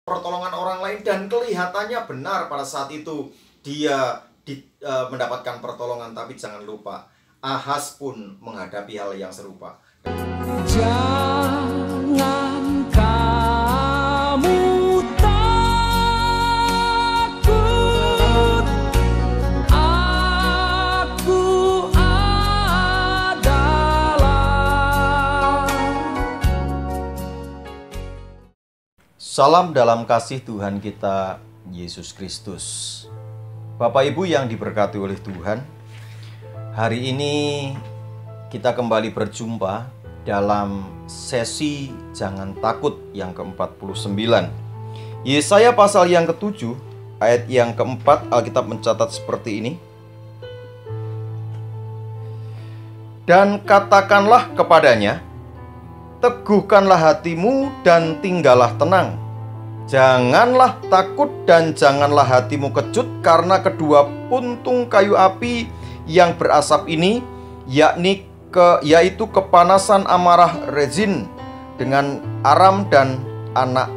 pertolongan orang lain, dan kelihatannya benar pada saat itu dia mendapatkan pertolongan. Tapi jangan lupa, Ahaz pun menghadapi hal yang serupa. Jangan kamu takut, aku adalah. Salam dalam kasih Tuhan kita Yesus Kristus. Bapak Ibu yang diberkati oleh Tuhan, hari ini kita kembali berjumpa dalam sesi Jangan Takut yang ke-49. Yesaya pasal yang ke-7 ayat yang ke-4, Alkitab mencatat seperti ini. Dan katakanlah kepadanya, teguhkanlah hatimu dan tinggallah tenang. Janganlah takut dan janganlah hatimu kejut, karena kedua puntung kayu api yang berasap ini, yaitu kepanasan amarah Rezin dengan Aram dan anak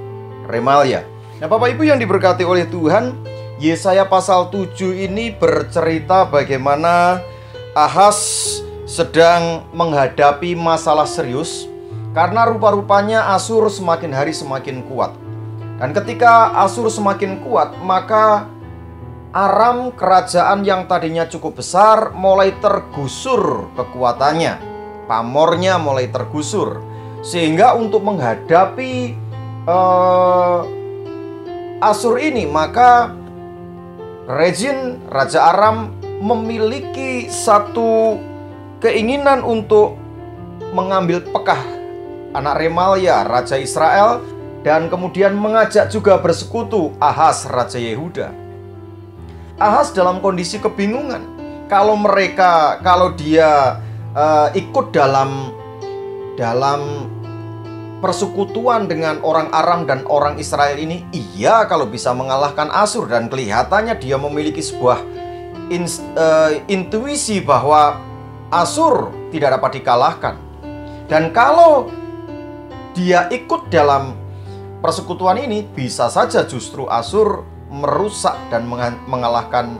Remalia. Nah, Bapak Ibu yang diberkati oleh Tuhan, Yesaya pasal 7 ini bercerita bagaimana Ahaz sedang menghadapi masalah serius karena rupa-rupanya Asyur semakin hari semakin kuat. Dan ketika Asyur semakin kuat, maka Aram, kerajaan yang tadinya cukup besar, mulai tergusur kekuatannya. Pamornya mulai tergusur. Sehingga untuk menghadapi Asyur ini, maka Rezin, Raja Aram, memiliki satu keinginan untuk mengambil Pekah, anak Remalia, Raja Israel, dan kemudian mengajak juga bersekutu Ahaz, Raja Yehuda. Ahaz dalam kondisi kebingungan. Kalau dia ikut dalam persekutuan dengan orang Aram dan orang Israel ini, iya kalau bisa mengalahkan Asyur, dan kelihatannya dia memiliki sebuah intuisi bahwa Asyur tidak dapat dikalahkan. Dan kalau dia ikut dalam persekutuan ini, bisa saja justru Asyur merusak dan mengalahkan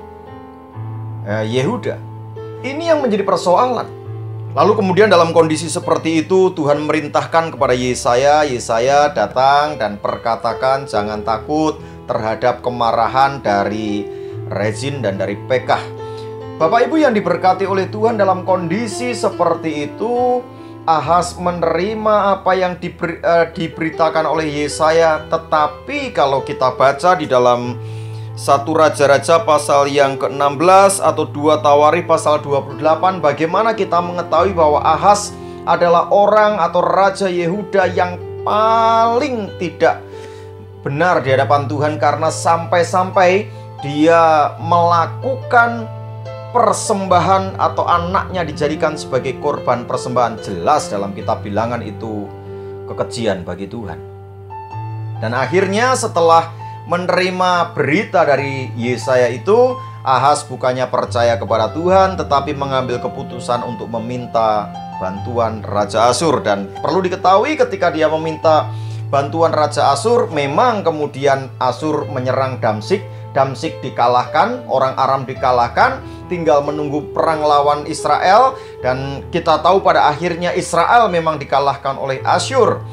Yehuda. Ini yang menjadi persoalan. Lalu kemudian dalam kondisi seperti itu, Tuhan merintahkan kepada Yesaya datang dan perkatakan jangan takut terhadap kemarahan dari Rezin dan dari Pekah. Bapak Ibu yang diberkati oleh Tuhan, dalam kondisi seperti itu Ahaz menerima apa yang diberitakan oleh Yesaya. Tetapi kalau kita baca di dalam 1 Raja-Raja pasal yang ke-16 atau 2 Tawarikh pasal 28, bagaimana kita mengetahui bahwa Ahaz adalah orang atau Raja Yehuda yang paling tidak benar di hadapan Tuhan, karena sampai-sampai dia melakukan persembahan atau anaknya dijadikan sebagai korban persembahan. Jelas dalam kitab Bilangan itu kekejian bagi Tuhan. Dan akhirnya setelah menerima berita dari Yesaya itu, Ahaz bukannya percaya kepada Tuhan, tetapi mengambil keputusan untuk meminta bantuan Raja Asyur. Dan perlu diketahui, ketika dia meminta bantuan Raja Asyur, memang kemudian Asyur menyerang Damsyik. Damsyik dikalahkan, orang Aram dikalahkan, tinggal menunggu perang lawan Israel. Dan kita tahu pada akhirnya Israel memang dikalahkan oleh Asyur.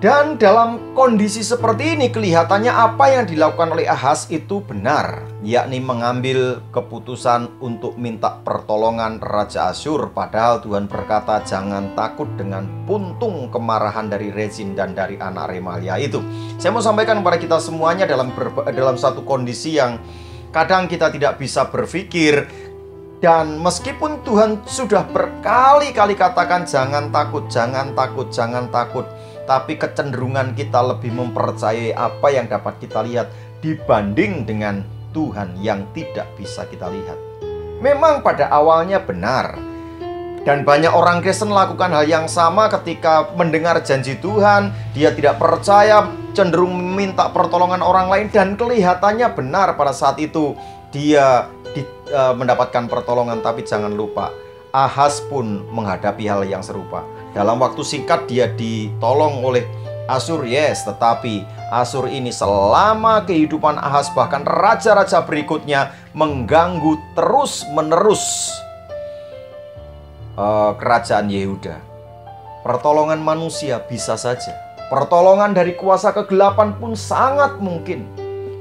Dan dalam kondisi seperti ini, kelihatannya apa yang dilakukan oleh Ahaz itu benar, yakni mengambil keputusan untuk minta pertolongan Raja Asyur. Padahal Tuhan berkata jangan takut dengan puntung kemarahan dari Rezin dan dari anak Remalia itu. Saya mau sampaikan kepada kita semuanya dalam satu kondisi yang kadang kita tidak bisa berpikir. Dan meskipun Tuhan sudah berkali-kali katakan jangan takut, jangan takut, jangan takut, tapi kecenderungan kita lebih mempercayai apa yang dapat kita lihat dibanding dengan Tuhan yang tidak bisa kita lihat. Memang pada awalnya benar, dan banyak orang Kristen melakukan hal yang sama ketika mendengar janji Tuhan. Dia tidak percaya, cenderung meminta pertolongan orang lain, dan kelihatannya benar pada saat itu dia mendapatkan pertolongan. Tapi jangan lupa, Ahaz pun menghadapi hal yang serupa. Dalam waktu singkat dia ditolong oleh Asyur, yes, tetapi Asyur ini selama kehidupan Ahaz bahkan raja-raja berikutnya mengganggu terus-menerus kerajaan Yehuda. Pertolongan manusia bisa saja, pertolongan dari kuasa kegelapan pun sangat mungkin,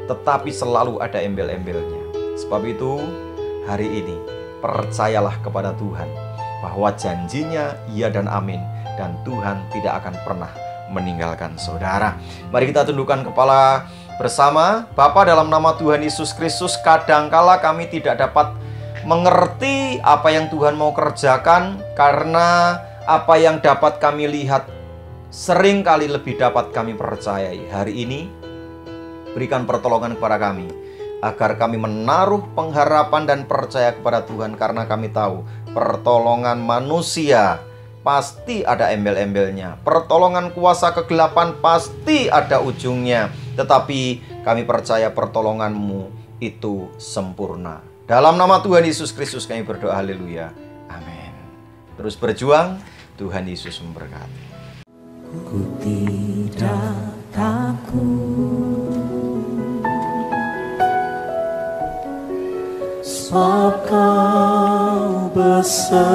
tetapi selalu ada embel-embelnya. Sebab itu hari ini percayalah kepada Tuhan bahwa janjinya iya dan amin, dan Tuhan tidak akan pernah meninggalkan saudara. Mari kita tundukkan kepala bersama. Bapa, dalam nama Tuhan Yesus Kristus, kadangkala kami tidak dapat mengerti apa yang Tuhan mau kerjakan, karena apa yang dapat kami lihat sering kali lebih dapat kami percayai. Hari ini berikan pertolongan kepada kami, agar kami menaruh pengharapan dan percaya kepada Tuhan, karena kami tahu pertolongan manusia pasti ada embel-embelnya, pertolongan kuasa kegelapan pasti ada ujungnya, tetapi kami percaya pertolongan-Mu itu sempurna. Dalam nama Tuhan Yesus Kristus kami berdoa, haleluya, amin. Terus berjuang, Tuhan Yesus memberkati. Ku tidak takut, sebab Kau besertaku.